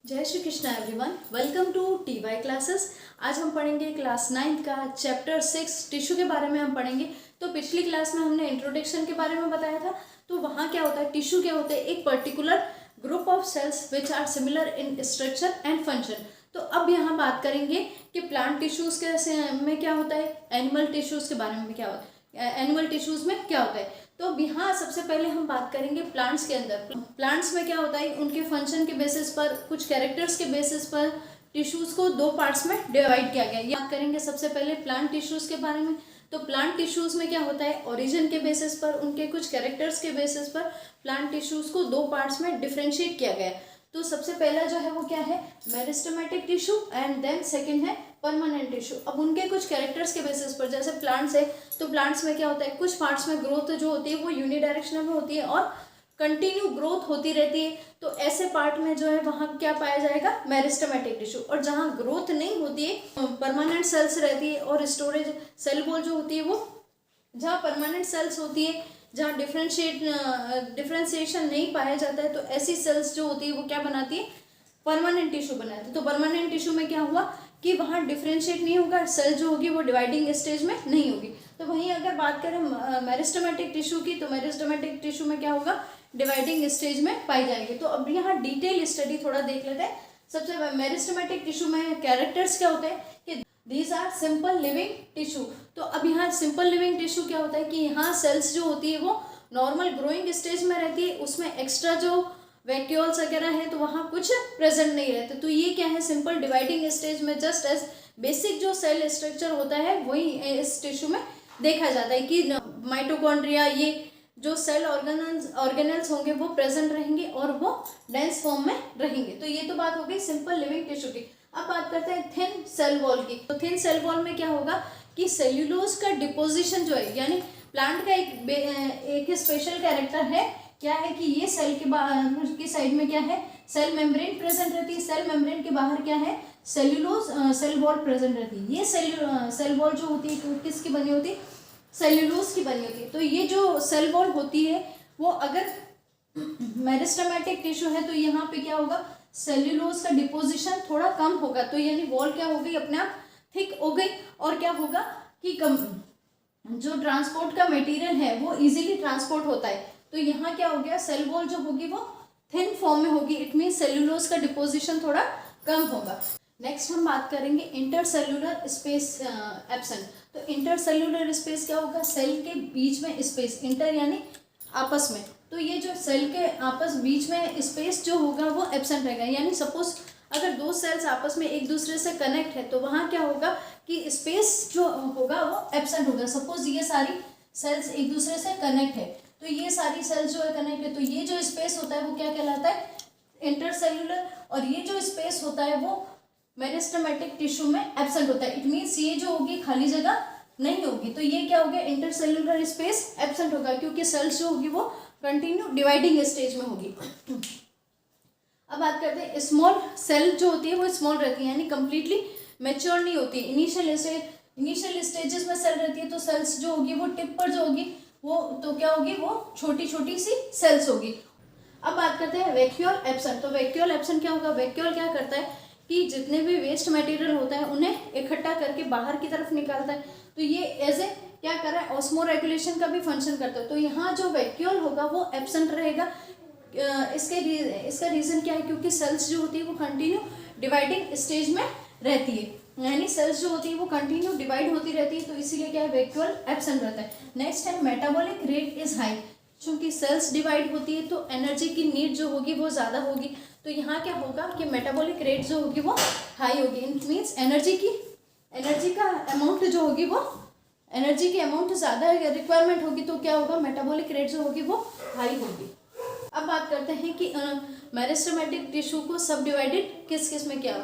जय Shri Krishna everyone, welcome to TY classes. आज हम पढ़ेंगे क्लास 9 का चैप्टर 6 टिश्यू के बारे में हम पढ़ेंगे। तो पिछली क्लास में हमने इंट्रोडक्शन के बारे में बताया था। तो वहाँ क्या होता है, टिश्यू क्या होते हैं, एक particular group of cells which are similar in structure and function. तो अब यहाँ बात करेंगे कि प्लांट टिश्यूज के में क्या होता है, एनिमल टिश्यूज के बारे में क्या होता है, एनिमल टिश्यूज में क्या होता है। तो यहाँ सबसे पहले हम बात करेंगे प्लांट्स के अंदर। प्लांट्स में क्या होता है, उनके फंक्शन के बेसिस पर, कुछ कैरेक्टर्स के बेसिस पर टिश्यूज को दो पार्ट्स में डिवाइड किया गया है। बात करेंगे सबसे पहले प्लांट टिश्यूज के बारे में। तो प्लांट टिश्यूज में क्या होता है, ओरिजिन के बेसिस पर, उनके कुछ कैरेक्टर्स के बेसिस पर प्लांट टिश्यूज को दो पार्ट्स में डिफ्रेंशिएट किया गया है। तो सबसे पहला जो है वो क्या है, meristematic tissue, and then second है परमानेंट टिश्यू। अब उनके कुछ कैरेक्टर्स के बेसिस पर, जैसे प्लांट्स है तो प्लांट्स में क्या होता है, कुछ पार्ट्स में ग्रोथ जो होती है वो यूनिडायरेक्शनल में होती है और कंटिन्यू ग्रोथ होती रहती है। तो ऐसे पार्ट में जो है वहाँ क्या पाया जाएगा, मेरिस्टेमेटिक टिश्यू। और जहाँ ग्रोथ नहीं होती है, परमानेंट सेल्स रहती है और स्टोरेज सेल वॉल जो होती है वो, जहाँ परमानेंट सेल्स होती है, जहाँ डिफ्रेंशिएशन नहीं पाया जाता है, तो ऐसी सेल्स जो होती है वो क्या बनाती है, परमानेंट टिश्यू बनाती है। तो परमानेंट टिश्यू में क्या हुआ कि वहाँ डिफ्रेंशिएट नहीं होगा, सेल जो होगी वो डिवाइडिंग स्टेज में नहीं होगी। तो वहीं अगर बात करें मेरिस्टेमेटिक टिश्यू की, तो मेरिस्टेमेटिक टिश्यू में क्या होगा, डिवाइडिंग स्टेज में पाई जाएंगे। तो अब यहाँ डिटेल स्टडी थोड़ा देख लेते हैं। सबसे मेरिस्टेमेटिक टिश्यू में कैरेक्टर्स क्या होते हैं कि these are simple living tissue. तो अब यहाँ सिंपल लिविंग टिश्यू क्या होता है कि यहाँ सेल्स जो होती है वो नॉर्मल ग्रोइंग स्टेज में रहती है, उसमें एक्स्ट्रा जो वैक्यूल्स वगैरह है तो वहाँ कुछ प्रेजेंट नहीं रहते। तो ये क्या है, सिंपल डिवाइडिंग स्टेज में जस्ट एज बेसिक जो सेल स्ट्रक्चर होता है वही इस टिश्यू में देखा जाता है कि माइटोकॉन्ड्रिया, ये जो सेल ऑर्गेनल्स होंगे वो प्रेजेंट रहेंगे और वो डेंस फॉर्म में रहेंगे। तो ये तो बात हो गई सिंपल लिविंग टिश्यू की। अब बात करते हैं थिन सेल वॉल की। तो थिन सेल वॉल में क्या होगा कि सेल्यूलोज का डिपोजिशन जो है, यानी प्लांट का एक स्पेशल कैरेक्टर है, क्या है कि ये सेल के बाहर की साइड में क्या है, सेल मेम्ब्रेन प्रेजेंट रहती है। सेल मेम्ब्रेन के बाहर क्या है, सेल्यूलोज सेल वॉल प्रेजेंट रहती है। ये सेल वॉल जो होती है किसकी बनी होती है, सेल्यूलोज की बनी होती है। तो ये जो सेल वॉल होती है वो अगर मेरिस्टेमेटिक टिश्यू है तो यहाँ पे क्या होगा, सेल्यूलोज का डिपोजिशन थोड़ा कम होगा। तो यानी वॉल क्या हो गई, अपने आप थिक हो गई। और क्या होगा कि जो ट्रांसपोर्ट का मटेरियल है वो इजीली ट्रांसपोर्ट होता है। तो यहाँ क्या हो गया, सेल वॉल जो होगी वो थिन फॉर्म में होगी। इट मीन सेल्यूलोज का डिपोजिशन थोड़ा कम होगा। नेक्स्ट हम बात करेंगे इंटरसेल्यूलर स्पेस एब्सेंट। तो इंटरसेल्यूलर स्पेस क्या होगा, सेल के बीच में स्पेस, इंटर यानी आपस में। तो ये जो सेल के आपस बीच में स्पेस जो होगा वो एब्सेंट रहेगा। यानी सपोज अगर दो सेल्स आपस में एक दूसरे से कनेक्ट है तो वहाँ क्या होगा कि स्पेस जो होगा वो एब्सेंट होगा। सपोज ये सारी सेल्स एक दूसरे से कनेक्ट है, तो ये सारी सेल्स जो है कनेक्ट है, तो ये जो स्पेस होता है वो क्या कहलाता है, इंटरसेल्यूलर। और ये जो स्पेस होता है वो मेरिस्टेमेटिक टिश्यू में एब्सेंट होता है। इट मीन्स ये जो होगी खाली जगह नहीं होगी। तो ये क्या हो गया, इंटरसेल्यूलर स्पेस एब्सेंट होगा, क्योंकि सेल्स जो होगी वो कंटिन्यू डिवाइडिंग स्टेज में होगी। अब बात करते हैं स्मॉल सेल जो होती है वो स्मॉल रहती है, यानी कंप्लीटली मैच्योर नहीं होती। इनिशियल स्टेजेस में सेल रहती है, तो सेल्स जो होगी वो टिप पर जो होगी वो तो क्या होगी, वो छोटी छोटी सी सेल्स होगी। अब बात करते हैं वैक्यूल एब्सेंट। तो वैक्यूल एब्सेंट क्या होगा, वैक्यूल क्या करता है कि जितने भी वेस्ट मटेरियल होता है उन्हें इकट्ठा करके बाहर की तरफ निकालता है। तो ये एज ए क्या कर रहा है, ऑस्मो रेगुलेशन का भी फंक्शन करता है। तो यहाँ जो वैक्यूल होगा वो एब्सेंट रहेगा। इसका रीज़न क्या है, क्योंकि सेल्स जो होती है वो कंटिन्यू डिवाइडिंग स्टेज में रहती है, यानी सेल्स जो होती है वो कंटिन्यू डिवाइड होती रहती है, तो इसीलिए क्या है, वैक्यूल एब्सेंट रहता है। नेक्स्ट है मेटाबॉलिक रेट इज हाई। चूँकि सेल्स डिवाइड होती है तो एनर्जी की नीड जो होगी वो ज़्यादा होगी। तो यहाँ क्या होगा कि मेटाबॉलिक रेट जो होगी वो हाई होगी। इट मीन्स एनर्जी का अमाउंट जो होगी वो, एनर्जी की अमाउंट ज़्यादा रिक्वायरमेंट होगी, तो क्या होगा, मेटाबॉलिक रेट जो होगी वो हाई होगी। अब बात करते हैं कि मेरिस्टेमेटिक टिश्यू को सब डिवाइडेड किस किस में किया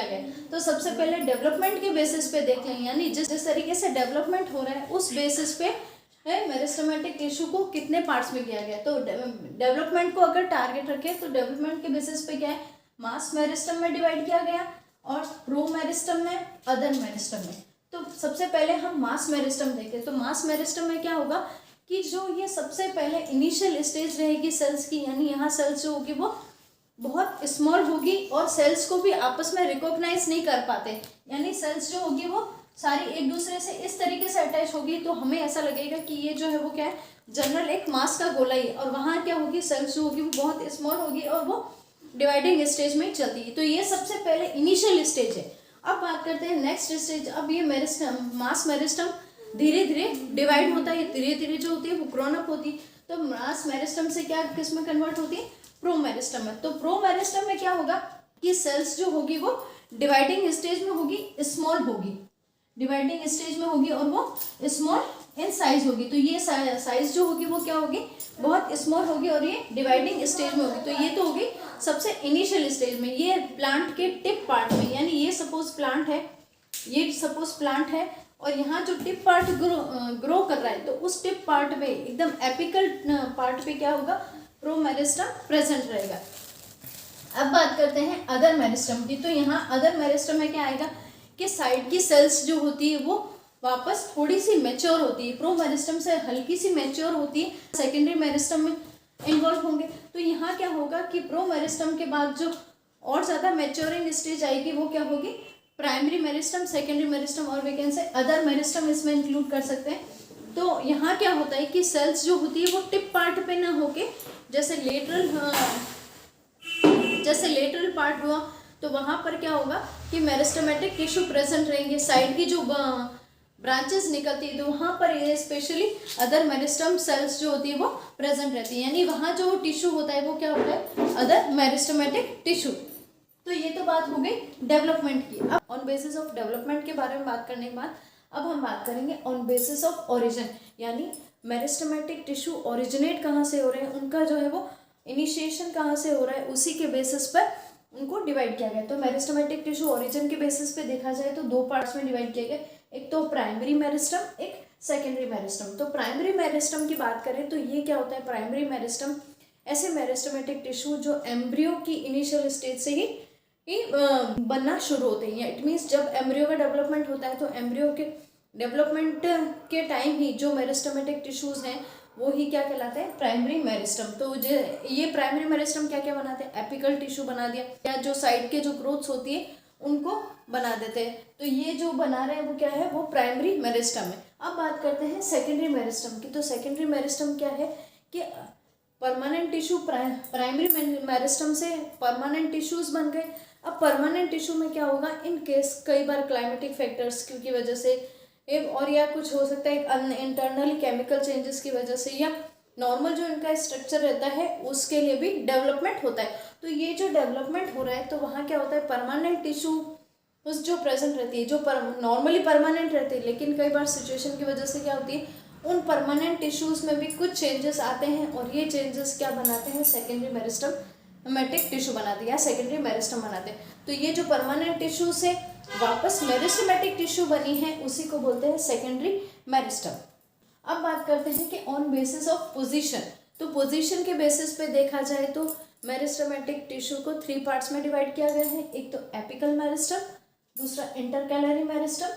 गया। तो सबसे पहले डेवलपमेंट के बेसिस पे देख लें, यानी जिस तरीके से डेवलपमेंट हो रहा है उस बेसिस पे मेरिस्टेमेटिक टिश्यू को कितने पार्ट्स में किया गया। तो डेवलपमेंट को अगर टारगेट रखें तो डेवलपमेंट के बेसिस पे क्या है, मास मेरिस्टम में डिवाइड किया गया और प्रो मेरिस्टम में, अदर मेरिस्टम में। तो सबसे पहले हम मास मेरिस्टम देखें। तो मास मेरिस्टम में क्या होगा कि जो ये सबसे पहले इनिशियल स्टेज रहेगी सेल्स की, यानी यहाँ सेल्स जो होगी वो बहुत स्मॉल होगी और सेल्स को भी आपस में रिकॉग्नाइज नहीं कर पाते, यानी सेल्स जो होगी वो सारी एक दूसरे से इस तरीके से अटैच होगी तो हमें ऐसा लगेगा कि ये जो है वो क्या है, जनरल एक मास का गोला ही, और वहाँ क्या होगी, सेल्स जो होगी वो बहुत स्मॉल होगी और वो डिवाइडिंग स्टेज में चलती है। तो ये सबसे पहले इनिशियल स्टेज है। अब बात करते हैं नेक्स्ट स्टेज। अब ये मेरिस्टम, मास मेरिस्टम धीरे धीरे डिवाइड होता है, धीरे धीरे जो होती है वो ग्रोन अप होती है। तो मास मेरिस्टम से क्या किस में कन्वर्ट होती है, प्रो मेरिस्टम में। तो प्रो मेरिस्टम में क्या होगा कि सेल्स जो होगी वो डिवाइडिंग स्टेज में होगी, स्मॉल होगी, डिवाइडिंग स्टेज में होगी और वो स्मॉल इन साइज होगी। तो ये साइज जो होगी वो क्या होगी, बहुत स्मॉल होगी और ये डिवाइडिंग स्टेज में होगी। तो ये तो होगी सबसे इनिशियल स्टेज में, ये प्लांट के टिप पार्ट में, यानी ये सपोज प्लांट है, ये सपोज प्लांट है और यहाँ जो टिप पार्ट ग्रो कर रहा है, तो उस टिप पार्ट पे एकदम एपिकल पार्ट पे क्या होगा, प्रो मेरिस्टम प्रेजेंट रहेगा। अब बात करते हैं अदर मेरिस्टम की। तो यहाँ अदर मेरिस्टम में क्या आएगा कि साइड की सेल्स जो होती है वो वापस थोड़ी सी मैच्योर होती है, प्रो मेरिस्टम से हल्की सी मैच्योर होती है, सेकेंडरी मेरिस्टम में इन्वॉल्व होंगे। तो यहाँ क्या होगा कि प्रो मेरिस्टम के बाद जो और ज़्यादा मैच्योरिंग स्टेज आएगी वो क्या होगी, प्राइमरी मेरिस्टम, सेकेंडरी मेरिस्टम और we can say other meristem इसमें इंक्लूड कर सकते हैं। तो यहाँ क्या होता है कि सेल्स जो होती है वो टिप पार्ट पे ना होके जैसे लेटरल पार्ट हुआ, तो वहाँ पर क्या होगा कि मेरिस्टमेटिक टिश्यू प्रेजेंट रहेंगे, साइड की जो ब्रांचेस निकलती है तो वहाँ पर ये स्पेशली अदर मेरिस्टम सेल्स जो होती है वो प्रेजेंट रहती है, यानी वहाँ जो टिश्यू होता है वो क्या होता है, अदर मेरिस्टमेटिक टिश्यू। तो ये तो बात हो गई डेवलपमेंट की। अब ऑन बेसिस ऑफ डेवलपमेंट के बारे में बात करने के बाद अब हम बात करेंगे ऑन बेसिस ऑफ ओरिजिन, यानी मेरिस्टमेटिक टिश्यू ओरिजिनेट कहाँ से हो रहे हैं, उनका जो है वो इनिशिएशन कहाँ से हो रहा है, उसी के बेसिस पर उनको डिवाइड किया गया। तो मेरिस्टमेटिक टिश्यू ओरिजिन के बेसिस पे देखा जाए तो दो पार्ट्स में डिवाइड किया गया, एक तो प्राइमरी मेरिस्टम, एक सेकेंडरी मेरिस्टम। तो प्राइमरी मेरिस्टम की बात करें तो ये क्या होता है, प्राइमरी मेरिस्टम ऐसे मेरिस्टमेटिक टिश्यू जो एम्ब्रियो की इनिशियल स्टेज से ही बनना शुरू होते हैं। इट मीन्स जब एम्ब्रियो का डेवलपमेंट होता है तो एम्ब्रियो के डेवलपमेंट के टाइम ही जो मेरिस्टमेटिक टिश्यूज हैं वो ही क्या कहलाते हैं, प्राइमरी मेरिस्टम। तो ये प्राइमरी मेरिस्टम क्या क्या बनाते हैं, एपिकल टिश्यू बना दिया, या जो साइड के जो ग्रोथ्स होती है उनको बना देते हैं। तो ये जो बना रहे हैं वो क्या है, वो प्राइमरी मेरिस्टम है। अब बात करते हैं सेकेंडरी मेरिस्टम की। तो सेकेंडरी मेरिस्टम क्या है कि परमानेंट टिश्यू प्राइमरी मेरिस्टम से परमानेंट टिश्यूज बन गए। अब परमानेंट टिश्यू में क्या होगा, इन केस कई बार क्लाइमेटिक फैक्टर्स की वजह से और या कुछ हो सकता है इंटरनली केमिकल चेंजेस की वजह से, या नॉर्मल जो इनका स्ट्रक्चर रहता है उसके लिए भी डेवलपमेंट होता है। तो ये जो डेवलपमेंट हो रहा है तो वहाँ क्या होता है, परमानेंट टिश्यू उस जो प्रेजेंट रहती है, जो नॉर्मली परमानेंट रहती है, लेकिन कई बार सिचुएशन की वजह से क्या होती है, उन परमानेंट टिश्यूज़ में भी कुछ चेंजेस आते हैं और ये चेंजेस क्या बनाते हैं, सेकेंडरी मेरिस्टमेटिक टिश्यू बनाते हैं या सेकेंडरी मेरिस्टम बनाते हैं। तो ये जो परमानेंट टिश्यू से वापस मेरिस्टमेटिक टिश्यू बनी है उसी को बोलते हैं सेकेंडरी मेरिस्टम। अब बात करते हैं कि ऑन बेसिस ऑफ पोजीशन। तो पोजीशन के बेसिस पे देखा जाए तो मेरिस्टमेटिक टिश्यू को 3 पार्ट्स में डिवाइड किया गया है, एक तो एपिकल मेरिस्टम, दूसरा इंटरकैलरी मेरिस्टम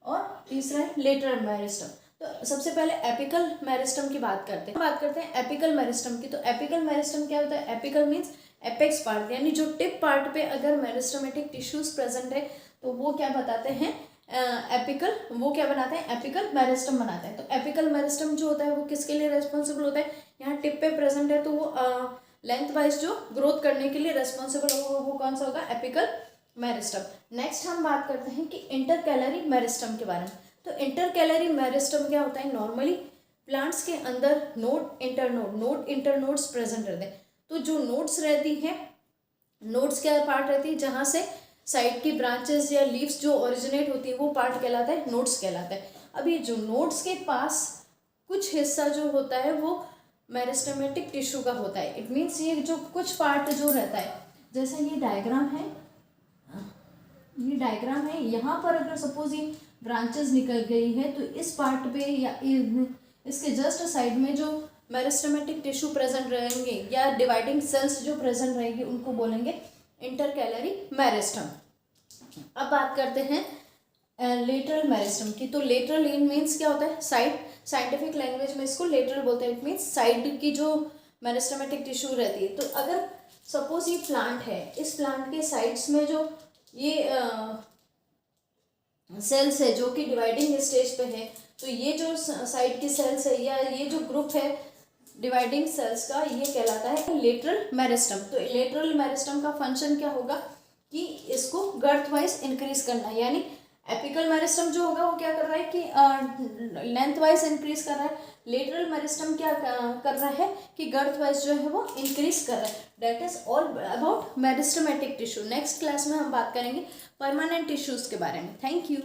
और तीसरा लेटरल मेरिस्टम। तो सबसे पहले एपिकल मेरिस्टम की बात करते हैं एपिकल मेरिस्टम की। तो एपिकल मेरिस्टम क्या होता है, एपिकल मीन्स एपेक्स पार्ट, यानी जो टिप पार्ट पे अगर मेरिस्टमेटिक टिश्यूज प्रेजेंट है तो वो क्या बताते हैं, एपिकल, वो क्या बनाते हैं, एपिकल मेरिस्टम बनाते हैं। तो एपिकल मेरिस्टम जो होता है वो किसके लिए रेस्पॉन्सिबल होता है, यहाँ टिप पे प्रेजेंट है तो वो लेंथ वाइज जो ग्रोथ करने के लिए रेस्पॉन्सिबल होगा वो कौन सा होगा, एपिकल मेरिस्टम। नेक्स्ट हम बात करते हैं कि इंटरकैलरी मेरिस्टम के बारे में। तो इंटरकैलरी मेरिस्टम क्या होता है, नॉर्मली प्लांट्स के अंदर नोड इंटरनोड्स प्रेजेंट रहते हैं। तो जो नोड्स रहती हैं, नोड्स क्या पार्ट रहती है, जहाँ से साइड की ब्रांचेस या लीव्स जो ओरिजिनेट होती है वो पार्ट कहलाता है, नोड्स कहलाता है। अब ये जो नोड्स के पास कुछ हिस्सा जो होता है वो मेरिस्टमेटिक टिश्यू का होता है। इट मीन्स ये जो कुछ पार्ट जो रहता है, जैसे ये डायग्राम है, यहाँ पर अगर सपोज ये ब्रांचेस निकल गई है तो इस पार्ट पे या इसके जस्ट साइड में जो मेरिस्टमेटिक टिश्यू प्रेजेंट रहेंगे या डिवाइडिंग सेल्स जो प्रेजेंट रहेंगे उनको बोलेंगे इंटरकैलरी मेरिस्टम। अब बात करते हैं लेटरल मेरिस्टम की। तो लेटरल मीन्स क्या होता है, साइड, साइंटिफिक लैंग्वेज में इसको लेटरल बोलते हैं। इट मीन्स साइड की जो मेरिस्टेमेटिक टिश्यू रहती है। तो अगर सपोज ये प्लांट है, इस प्लांट के साइड्स में जो ये सेल्स है जो कि डिवाइडिंग स्टेज पे है, तो ये जो साइड की सेल्स है या ये जो ग्रुप है डिवाइडिंग सेल्स का, ये कहलाता है लेटरल मेरिस्टम। तो लेटरल मेरिस्टम का फंक्शन क्या होगा कि इसको गर्थ वाइज इंक्रीज करना, यानी एपिकल मेरिस्टम जो होगा वो क्या कर रहा है कि लेंथ वाइज इंक्रीज कर रहा है, लेटरल मेरिस्टम क्या कर रहा है कि गर्थ वाइज जो है वो इंक्रीज कर रहा है। That is all about meristematic tissue. Next class में हम बात करेंगे परमानेंट टिश्यूज के बारे में। Thank you.